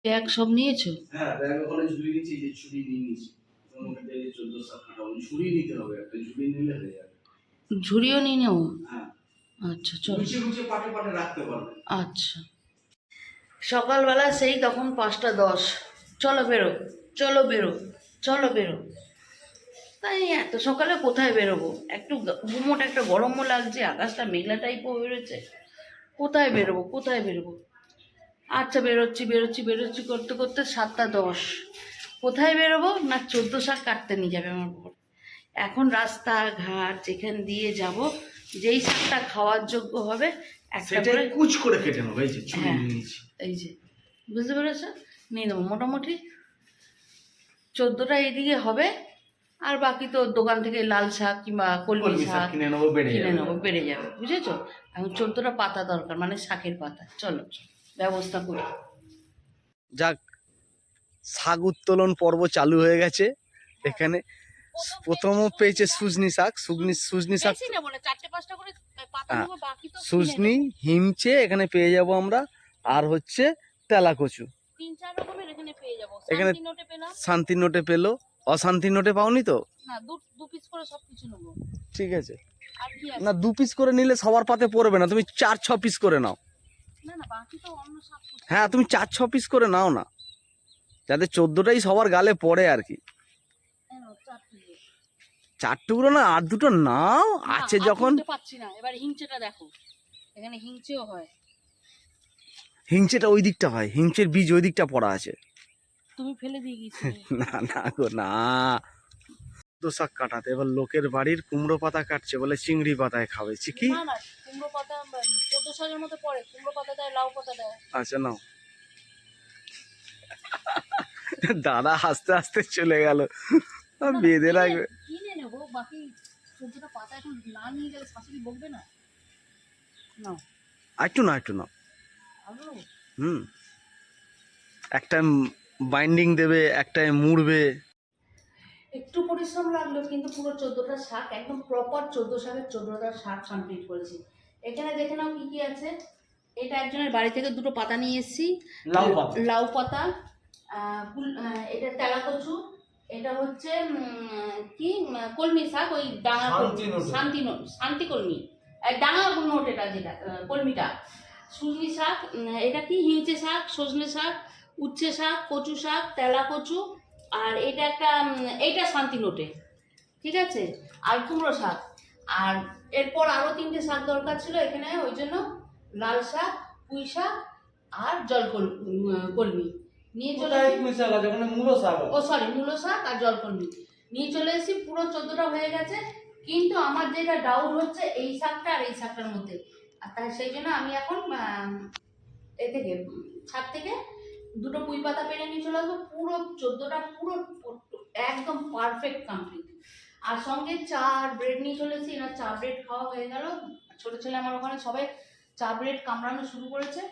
Bag সব নিয়েছো? হ্যাঁ, ব্যাগ ওখানে ঝুড়ি নিয়েছি, যে ঝুড়ি নিয়ে নিয়েছি। তোমাকে ডেলি 1400 কাটাবো, ঝুড়ি নিতে হবে, একটা ঝুড়ি নিলে হয়ে যাবে। ঝুড়িও নিয়ে নেবো? হ্যাঁ, আচ্ছা চলো। গুছিয়ে গুছিয়ে পাটে পাটে রাখতে পারবে। আচ্ছা, সকালবেলা সেই তখন 5টা 10। চলো বেরো, চলো বেরো, চলো বেরো। তাই এত সকালে কোথায় বেরোবো? একটু গুমোট একটা গরমও লাগছে, আকাশটা মেঘলা টাইপও বেরোচ্ছে। কোথায় বেরোবো, কোথায় বেরোবো? আচ্ছা বেরোচ্ছি বেরোচ্ছি বেরোচ্ছি করতে করতে 7টা 10। কোথায় বেরোবো না? 14 শাক কাটতে নিয়ে যাবে আমার বর। এখন রাস্তাঘাট যেখান দিয়ে যাব, যেই শাকটা খাওয়ার যোগ্য হবে একটা করে কুচ করে কেটে নেবো। এই যে ঝুড়ি হ্যাঁ, নিয়ে নিয়েছি। এই যে বুঝতে পেরেছো, নিয়ে নেবো মোটামুটি 14টা এইদিকে হবে। আর বাকি তো দোকান থেকে লাল শাক কিংবা কলমি শাক কিনে নেবো, বেড়ে যাবে, বুঝেছো? এখন 14টা পাতা দরকার, মানে শাকের পাতা। চলো ব্যবস্থা করি। যাক, শাক উত্তোলন পর্ব চালু হয়ে গেছে এখানে। প্রথমও পেয়েছে সুজনি শাক, সুজনি শাক, সুজনি, হিমচে এখানে পেয়ে যাব আমরা। আর হচ্ছে তেলা কচু 3-4 রকমের এখানে পেয়ে যাবো। এখানে শান্তি নোটে পেলাম। শান্তি নোটে পেলো, অশান্তি নোটে পাওনি তো? না, দু পিস করে সবকিছু নেবো। ঠিক আছে, আর কি আছে? না 2 পিস করে নিলে সবার পাতে পড়বে না, তুমি 4-6 পিস করে নাও। না না, বাকি তো অন্য শাক। হ্যাঁ, তুমি 4-6 পিস করে নাও না, যাতে 14টাই সবার গালে পড়ে আর কি। 4 টুকরো না, আর 2টো নাও আছে যখন। পাচ্ছি না, এবার হিংচেটা দেখো, এখানে হিংচেও হয়। হিংচেটা ওই দিকটা হয়, হিংচের বীজ ওই দিকটা পড়া আছে। তুমি ফেলে দিয়ে গেছি। না না গো না, তো শাক কাটাতে এবার লোকের বাড়ির কুমড়ো পাতা কাটছে, বলে চিংড়ি পাতায় খাবে। চিকি না না, কুমড়ো পাতা 14 শাকের মধ্যে পড়ে। কুমড়ো পাতা দেয়, লাউ পাতা দেয়। আচ্ছা নাও। দাদা হাসতে হাসতে চলে গেল, বেঁধে রাখবে। কিনে নেবো, বাকি 14টা পাতা এখন না নিয়ে গেলে শাশুড়ি বকবে না? নাও, একটু না, একটু নাও। আরো একটা বাইন্ডিং দেবে, একটায় মুড়বে। একটু পরিশ্রম লাগলো, কিন্তু পুরো 14টা শাক একদম প্রপার 14 শাকের 14টা শাক কমপ্লিট করেছি। এখানে দেখে নাও কি কি আছে। এটা একজনের বাড়ি থেকে 2টো পাতা নিয়ে এসেছি, লাউ পাতা। এটা তেলা কচু। এটা হচ্ছে কি কলমি শাক, ওই ডাঙা শান্তি কলমি, ডাঙা নোট, এটা যেটা কলমিটা। সুজনি শাক, এটা কি হিংচে শাক, সজনে শাক, উচ্ছে শাক, কচু শাক, তেলা কচু। আর এটা একটা এইটা শান্তি নোটে, ঠিক আছে। আর কুমড়ো শাক। আর এরপর আরও 3টে শাক দরকার ছিল এখানে, ওই জন্য লাল শাক, পুঁই শাক আর কলমি নিয়ে চলে মূলো শাক আর জলকলমি নিয়ে চলে এসেছি। পুরো 14টা হয়ে গেছে, কিন্তু আমার যেটা ডাউট হচ্ছে এই শাকটা আর এই শাকটার মধ্যে। আর তাই সেই জন্য আমি এখন এ থেকে ছাদ থেকে 2টো পুঁই পাতা পেরে নিয়ে চলে আসবো। পুরো 14টা পুরো একদম পারফেক্ট কমপ্লিট। আর সঙ্গে চা আর ব্রেড নিয়ে চলে এসেছি। না, চা ব্রেড খাওয়া হয়ে গেল। ছোটো ছেলে আমার ওখানে সবাই চা ব্রেড কামড়ানো শুরু করেছে।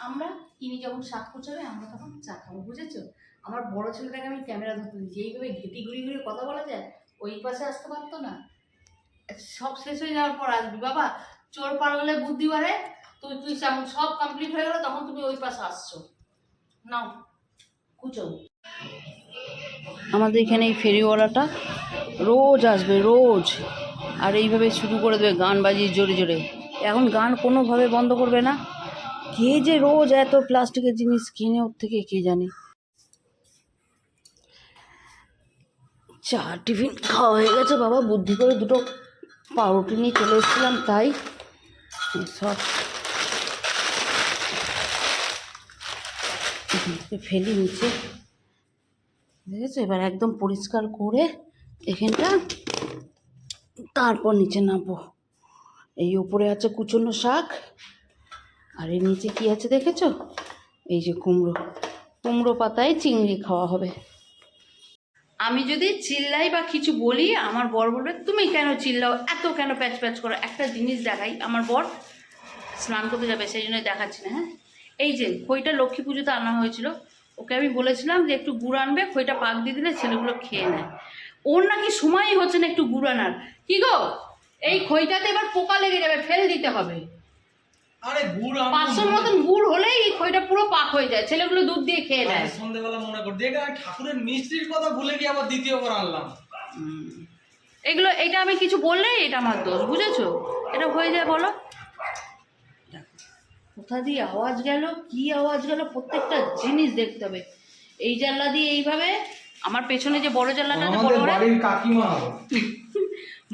আমরা কিনি যখন শাক কুচাবে, আমরা তখন চা খাবো, বুঝেছো? আমার বড় ছেলেটাকে আমি ক্যামেরা ধরতে দিচ্ছি, এইভাবে ঘেটি ঘুরি ঘুরি কথা বলা যায়। ওই পাশে আসতে পারতো না, সব শেষ হয়ে যাওয়ার পর আসবি বাবা। চোর পালালে বুদ্ধি বাড়ে। তুই যেমন সব কমপ্লিট হয়ে গেলো, তখন তুমি ওই পাশে আসছো। নাও কুচো। আমাদের এখানে এই ফেরিওয়ালাটা রোজ আসবে, রোজ। আর এইভাবে শুরু করে দেবে গান বাজিয়ে জোরে জোরে। এখন গান কোনোভাবে বন্ধ করবে না। কে যে রোজ এত প্লাস্টিকের জিনিস কিনে ওর থেকে কে জানে। চা টিফিন খাওয়া হয়ে গেছে বাবা, বুদ্ধি করে 2টো পাউরুটি নিয়ে চলে এসেছিলাম, তাই সব ফেলি নিচে, দেখেছো? এবার একদম পরিষ্কার করে এখানটা, তারপর নিচে নামবো। এই উপরে আছে কুচনো শাক, আর এর নিচে কি আছে দেখেছো? এই যে কুমড়ো পাতায় চিংড়ি খাওয়া হবে। আমি যদি চিল্লাই বা কিছু বলি, আমার বর বলবে তুমি কেন চিল্লাও, এত কেন প্যাচ প্যাচ করো। একটা জিনিস দেখাই, আমার বর স্নান করতে যাবে, সেই জন্য দেখাচ্ছি না। হ্যাঁ, এই যে খইটা লক্ষ্মী পুজোতে আনা হয়েছিল, ওকে আমি বলেছিলাম যে একটু গুড় আনবে, খইটা পাক দিয়ে দিলে ছেলেগুলো খেয়ে নেয়। ওর নাকি সময়ই হচ্ছে না একটু গুড় আনার। কি গো, এই খইটাতে এবার পোকা লেগে যাবে, ফেল দিতে হবে। আরে গুড় আমি 500 মতন গুড় হলেই এই খইটা পুরো পাক হয়ে যায়, ছেলেগুলো দুধ দিয়ে খেয়ে নেয়। সন্ধ্যাবেলা মনে কর দেখ ঠাকুরের মিষ্টির কথা ভুলে গিয়ে আবার দ্বিতীয়বার আনলাম। এগুলো, এটা আমি কিছু বললেই এটা আমার দোষ, বুঝেছো? এটা হয়ে যায় বলো। কোথা দিয়ে আওয়াজ গেল, কি আওয়াজ গেল, প্রত্যেকটা জিনিস দেখতে হবে। এই জানলা দিয়ে এইভাবে, আমার পেছনে যে বড় জানলাটা আছে, বড় বড় বাড়ির কাকিমা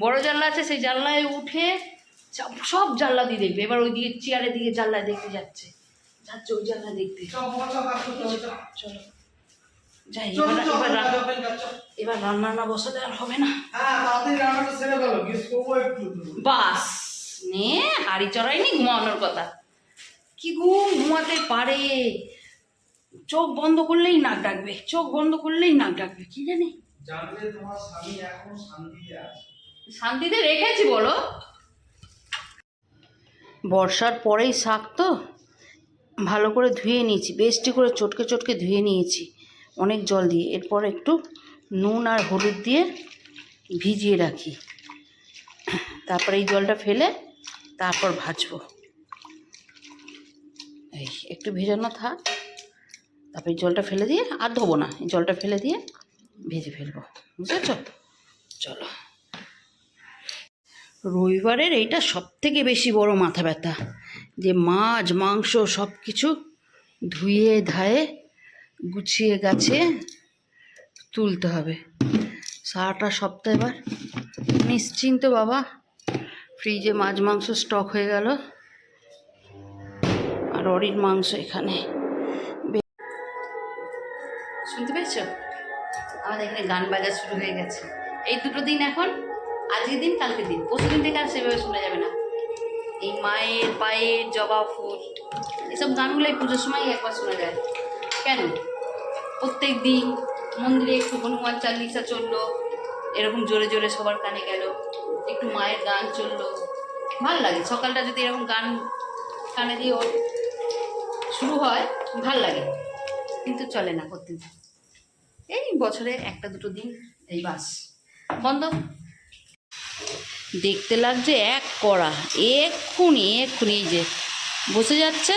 বড় জানলা আছে, সেই জানলায় উঠে সব জানলা দিয়ে দেখবে। এবার ওই দিকে চেয়ারের দিকে জানলায় দেখতে যাচ্ছে ওই জানলা দেখতে। চলো যাই, এবার রান্না না বসালে আর হবে না। বাস নে, হাড়ি চড়াইনি, ঘুমানোর কথা। কি ঘুমাতে পারে, চোখ বন্ধ করলেই নাক ডাকবে, চোখ বন্ধ করলেই নাক ডাকবে, কি জানি। শান্তিতে রেখেছি বলো। বর্ষার পরেই শাক তো ভালো করে ধুয়ে নিয়েছি, বেশটি করে চটকে চটকে ধুয়ে নিয়েছি অনেক জল দিয়ে। এরপর একটু নুন আর হলুদ দিয়ে ভিজিয়ে রাখি, তারপরে এই জলটা ফেলে তারপর ভাজবো। এই একটু ভেজানো থাক, তারপরে জলটা ফেলে দিয়ে, আর ধোবো না, জলটা ফেলে দিয়ে ভেজে ফেলবো, বুঝেছ? চলো, রবিবারের এইটা সবথেকে বেশি বড় মাথা ব্যথা, যে মাছ মাংস সব কিছু ধুয়ে ধায়ে গুছিয়ে গাছে তুলতে হবে। সারাটা সপ্তাহ এবার নিশ্চিন্ত বাবা, ফ্রিজে মাছ মাংস স্টক হয়ে গেল, আর অরির মাংস এখানে। শুনতে পেয়েছ? আমাদের এখানে গান বাজা শুরু হয়ে গেছে। এই দুটো দিন এখন, আজকের দিন কালকের দিন, পরশুদিন থেকে আর সেভাবে শোনা যাবে না। এই মায়ের পায়ের জবা ফুল, এসব গানগুলো এই পুজোর সময় একবার শোনা যায়। কেন? প্রত্যেক দিন মন্দিরে একটু হনুমান চালিসা চললো, এরকম জোরে জোরে সবার কানে গেল, একটু মায়ের গান চললো, ভাল লাগে। সকালটা যদি এরকম গান কানে দিয়ে শুরু হয় ভাল লাগে, কিন্তু চলে না প্রত্যেক দিন। এই বছরে একটা দুটো দিন এই বাস বন্ধ। দেখতে লাগছে এক কড়া, এক্ষুনি এই যে বসে যাচ্ছে,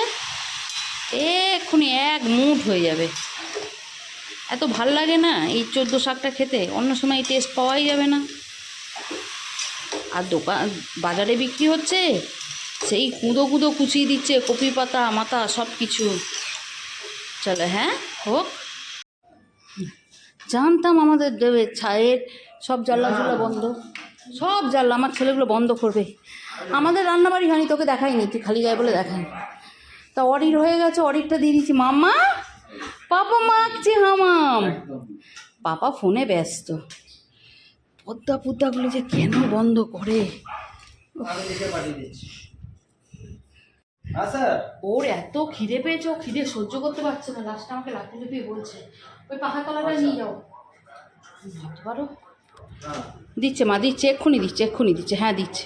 এক্ষুনি এক মুঠ হয়ে যাবে। এত ভাল লাগে না এই 14 শাকটা খেতে, অন্য সময় এই টেস্ট পাওয়াই যাবে না। আর বাজারে বিক্রি হচ্ছে সেই কুঁদো কুঁদো কুচিয়ে দিচ্ছে, কপি পাতা মাথা সব কিছু। চলো হ্যাঁ হোক। জানতাম আমাদের দেবে ছায়ের সব জানলাগুলো বন্ধ, সব জানলা আমার ছেলেগুলো বন্ধ করবে। আমাদের রান্নাবাড়ি হয়নি, তোকে দেখাইনি, তুই খালি গায়ে বলে দেখাই। তা অরির হয়ে গেছে, অরিরটা দিয়ে দিচ্ছি। মামা পাপা মাখছে হামাম, পাপা ফোনে ব্যস্ত। পদ্মাগুলো যে কেন বন্ধ করে, ওর এত খিদে পেয়েছে, ও খিদে সহ্য করতে পারছে না, লাস্টে আমাকে লাফিয়ে লাফিয়ে বলছে ওই পাখা তলাটা নিয়ে যাও। ভাবতে পারো, দিচ্ছে মা, দিচ্ছে এক্ষুনি দিচ্ছে, হ্যাঁ দিচ্ছে।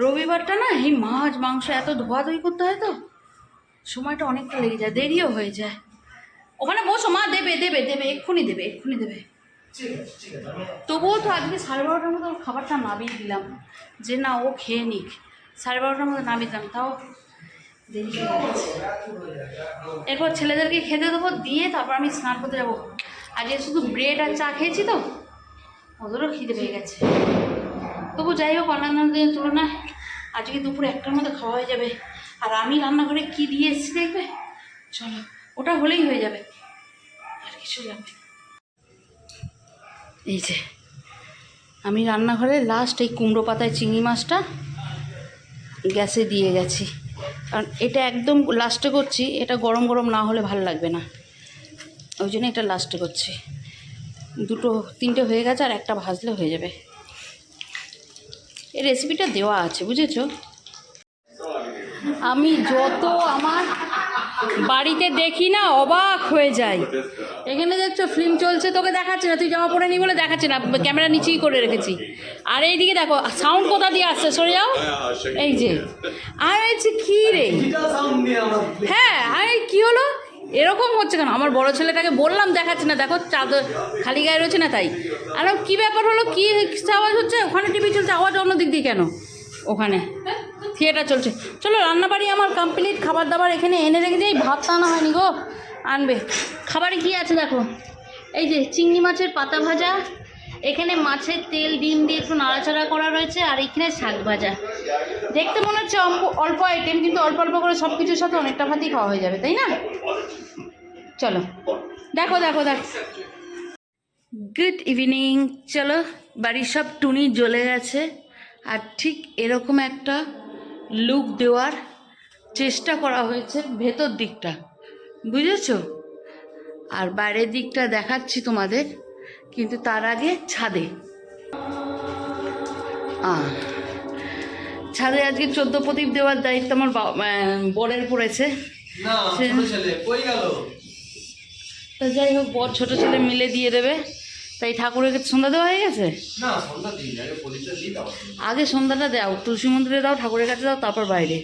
রবিবারটা না এই মাছ মাংস এত ধোয়াধুয়ি করতে হয় তো সময়টা অনেকটা লেগে যায়, দেরিও হয়ে যায়। ওখানে বসো মা, দেবে এক্ষুনি দেবে। তবুও তো আজকে 12:30টার মতো খাবারটা নামিয়ে দিলাম, যে না ও খেয়ে নিক। 12:30টার মতো নামিয়ে দিলাম, তাও দেরি হয়ে গেছে। এরপর ছেলেদেরকে খেতে দেবো, দিয়ে তারপর আমি স্নান করতে যাবো। আজকে শুধু ব্রেড আর চা খেয়েছি তো, ওদেরও খিদে পেয়ে গেছে। তবু যাই হোক, অন্যান্য দিনের তুলনায় আজকে দুপুরে 1টার মধ্যে খাওয়া হয়ে যাবে। আর আমি রান্নাঘরে কী দিয়ে এসেছি দেখবে, চলো ওটা হলেই হয়ে যাবে, আর কিছু লাগবে। এই যে আমি রান্নাঘরে লাস্ট এই কুমড়ো পাতায় চিংড়ি মাছটা গ্যাসে দিয়ে গেছি, কারণ এটা একদম লাস্টে করছি, এটা গরম গরম না হলে ভালো লাগবে না, ওই জন্য এটা লাস্টে করছি। 2-3টে হয়ে গেছে, আর একটা ভাজলে হয়ে যাবে। এই রেসিপিটা দেওয়া আছে, বুঝেছো? আমি যত আমার বাড়িতে দেখি না অবাক হয়ে যাই। এখানে দেখছো ফিল্ম চলছে, তোকে দেখাচ্ছে না, তুই জামা পরে নি বলে দেখাচ্ছে না, ক্যামেরা নিচেই করে রেখেছি। আর এইদিকে দেখো সাউন্ড কোথা দিয়ে আসছে, সরে যাও। এই যে আর হচ্ছে কী রে, হ্যাঁ আরে কী হলো, এরকম হচ্ছে কেন? আমার বড় ছেলেটাকে বললাম দেখাচ্ছে না, দেখো চাদর খালি গায়ে রয়েছে না, তাই। আর কী ব্যাপার হলো, কী আওয়াজ হচ্ছে? ওখানে টিভি চলছে, আওয়াজ অন্য দিক দিয়ে কেন? ওখানে থিয়েটার চলছে। চলো রান্নাবাড়ি আমার কমপ্লিট, খাবার দাবার এখানে এনে রেখেছি। এই ভাত আনা হয়নি গো, আনবে। খাবারে কি আছে দেখো, এই যে চিংড়ি মাছের পাতা ভাজা, এখানে মাছের তেল ডিম দিয়ে একটু নাড়াচাড়া করা রয়েছে, আর এখানে শাক ভাজা। দেখতে মনে হচ্ছে অল্প আইটেম, কিন্তু অল্প অল্প করে সব কিছুর সাথে অনেকটা ভাতই খাওয়া হয়ে যাবে, তাই না? চলো দেখো দেখো দেখো। Good evening. চলো, বাড়ির সব টুনি জ্বলে গেছে, আর ঠিক এরকম একটা লুক দেওয়ার চেষ্টা করা হয়েছে ভেতর দিকটা, বুঝেছো? আর বাইরের দিকটা দেখাচ্ছি তোমাদের, কিন্তু তার আগে ছাদে ছাদে আজকে 14 প্রদীপ দেওয়ার দায়িত্ব আমার বরের পড়েছে। না ছোট ছেলে কই গেল? তা যাই হোক, বর ছোট ছেলে মিলে দিয়ে দেবে, তাই ঠাকুরের কাছে সন্ধ্যা দেওয়া হয়ে গেছে। না সন্ধ্যা দিন আগে পরিচয় দিই দাও। আগে সন্ধ্যাটা দাও, তুলসী মন্দিরে দাও, ঠাকুরের কাছে দাও, তারপর বাইরে।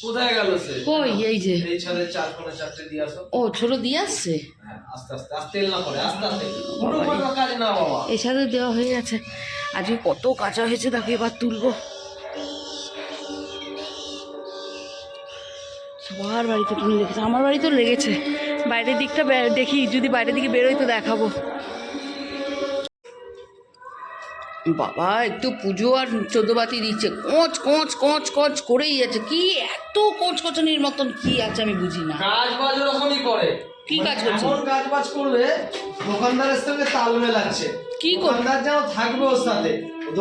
কোথায় গেল সে? কই, এই যে এই ছাদে 4-4 দিয়ে আসো। ও ছোট দিয়ে আসছে। হ্যাঁ আস্তে আস্তে, আস্তে তেল না পড়ে, আস্তে আস্তে। মোটো মোটো কাজ না বাবা। এই সাথে দেওয়া হয়ে গেছে। আজকে কত কাঁচা হয়েছে দেখো, এবার তুলবো। সবার বাড়িতে টুনি লেগেছে, আমার বাড়িতেও লেগেছে। বাইরের দিকটা দেখি, যদি বাইরের দিকে বেরোই তো দেখাবো। বাবা একটু পুজো আর 14 বাতি দিচ্ছে, কোঁচ কোঁচ কোঁচ কোঁচ করেই যাচ্ছে। কি এত কোঁচকচনির মতন কি আছে আমি বুঝি না। কাজ বাজ ওরকমই করে। কি কাজ করছে? এমন কাজ বাজ করবে দোকানদারের সঙ্গে তাল মেলাচ্ছে। কি করবে? দোকানদার যাও থাকবে ওর সাথে,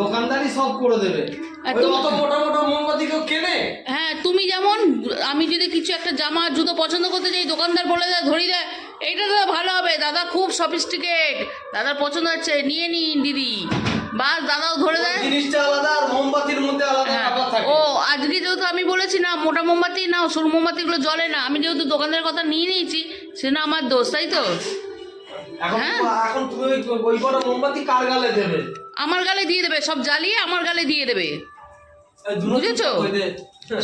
দোকানদারই সব করে দেবে। আর ওই তুমি- অত মোটা মোটা মোমবাতি কেউ কেনে? হ্যাঁ, তুমি যেমন, আমি যদি কিছু একটা জামা জুতো পছন্দ করতে যাই, দোকানদার বলে দেয়, ধরিয়ে দেয়, এইটা দাদা ভালো হবে, দাদা খুব সফিস্টিকেট, দাদার পছন্দ হচ্ছে, নিয়ে নিন দিদি, বাস দাদাও ধরে দেয়। জিনিসটা আলাদা আর মোমবাতির মধ্যে আলাদা হ্যাঁ, ব্যাপার থাকে। ও আজকে যেহেতু আমি বলেছি না মোটা মোমবাতি নাও, সরু মোমবাতিগুলো জ্বলে না, আমি যেহেতু দোকানদারের কথা নিয়ে নিয়েছি, সে না আমার দোষ, তাই তো? এখন হ্যাঁ। এখন তুমি ওই কটা মোমবাতি কার গালে দেবে? আমার গালে দিয়ে দেবে, সব জ্বালিয়ে আমার গালে দিয়ে দেবে, এই দুটো বুঝেছো? ওই দে।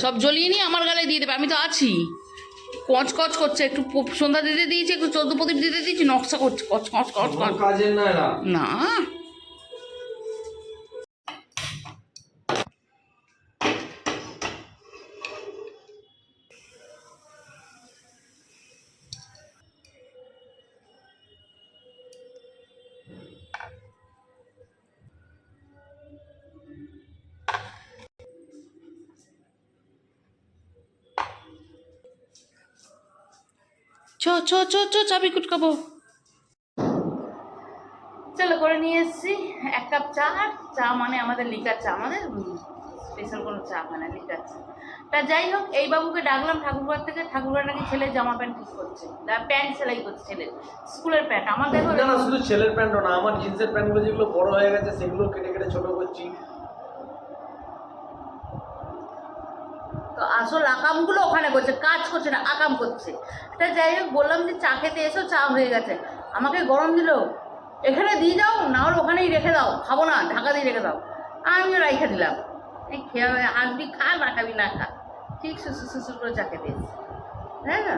সব জ্বলিয়ে নিয়ে আমার গালে দিয়ে দেবে, আমি তো আছি। কচ কচ করছে, একটু সন্ধ্যা দিতে দিয়েছি, একটু 14 প্রদীপ দিতে দিয়েছি, নকশা করছে, কচ কচ কচ কোনো কচ। কাজের না এরা। না চ চ চ চ চাবি কুটকাবো। চলো করে নিয়ে এসেছি 1 কাপ চা। আর চা মানে আমাদের লিকার চা, আমাদের স্পেশাল কোনো চা মানে লিকার চা। তা যাই হোক, এই বাবুকে ডাকলাম ঠাকুরঘর থেকে। ঠাকুরঘর নাকি ছেলের জামা প্যান্ট ঠিক করছে, প্যান্ট সেলাই করছে, ছেলের স্কুলের প্যান্ট। আমার দেখো না না, শুধু ছেলের প্যান্টও না, আমার জিন্সের প্যান্টগুলো যেগুলো বড় হয়ে গেছে সেগুলো কেটে কেটে ছোট করছি। তো আসল আকামগুলো ওখানে করছে, কাজ করছে না, আকাম করছে। তা যাই হোক, বললাম যে চা খেতে এসো, চা হয়ে গেছে। আমাকে গরম দিল, এখানে দিয়ে যাও, না হলে ওখানেই রেখে দাও, খাবো না, ঢাকা দিয়ে রেখে দাও। আমিও রেখে দিলাম, এই খেয়ে আসবি খা, না খাবি না খা। ঠিক সুসুর সুসুর করে চা খেতে এসেছি, তাই না?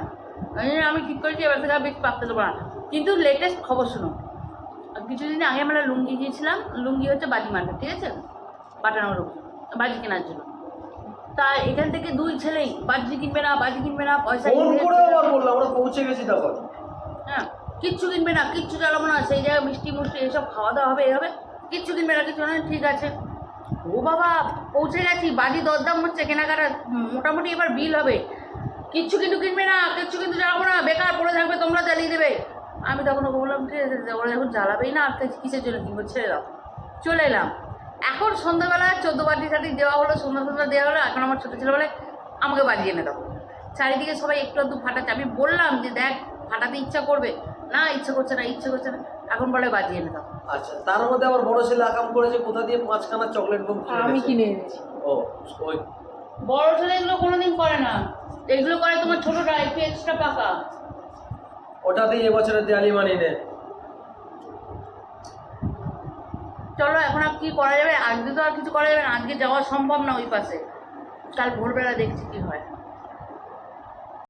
ওই জন্য আমি ঠিক করেছি এবার থেকে আর বেশি পাকতে দেবো না। কিন্তু লেটেস্ট খবর শুনো, কিছুদিন আগে আমরা লুঙ্গি গিয়েছিলাম, লুঙ্গি হচ্ছে বাজি মার্কেট, ঠিক আছে, পাঠানোর লুঙ্গি বাজি কেনার জন্য। তা এখান থেকে 2 ছেলেই বাজি কিনবে না, বাজি কিনবে না, পয়সা ফোন কিনবে করে আবার বললাম, আমরা পৌঁছে গেছি তখন। হ্যাঁ, কিচ্ছু কিনবে না, কিচ্ছু চালাবো না, সেই জায়গায় মিষ্টি মুষ্টি এসব খাওয়া দাওয়া হবে, হবে, কিচ্ছু কিনবে না, কিছু না। ঠিক আছে, ও বাবা পৌঁছে গেছি, বাজি দরদাম হচ্ছে, কেনাকাটা মোটামুটি এবার বিল হবে। কিচ্ছু কিন্তু কিনবে না, কিচ্ছু কিন্তু চালাবো না, বেকার পড়ে থাকবে, তোমরা চালিয়ে দেবে। আমি তখন ওকে বললাম ঠিক আছে, ওরা যখন জ্বালাবেই না, আর কিসের জন্য কিনবো, ছেড়ে দাও। চলে এলাম। এখন সন্ধ্যাবেলা 14 বাটি সাটি দেওয়া হলো, সন্ধ্যা দেওয়া হলো। এখন আমার ছোটো ছেলে বলে আমাকে বাজি এনে দাও। চারিদিকে সবাই একটু একটু ফাটাচ্ছে। আমি বললাম যে দেখ, ফাটাতে ইচ্ছা করবে না, ইচ্ছা করছে না, ইচ্ছে করছে না। এখন বলে বাজি এনে দাও। আচ্ছা, তার মধ্যে আবার বড় ছেলে আকাম করেছে কোথা দিয়ে 5খানা চকলেট বোম আমি কিনে এনেছি। ও ওই বড় ছেলে এগুলো কোনোদিন করে না, এগুলো করে তোমার ছোটোটা একটু এক্সট্রা পাকা। ওটাতেই এবছরের দেয়ালি মানিয়ে নেয়। চলো এখন আর কি করা যাবে, আজকে তো আর কিছু করা যাবে না, আজকে যাওয়া সম্ভব না ওই পাশে। কাল ভোরবেলা দেখছি কি হয়।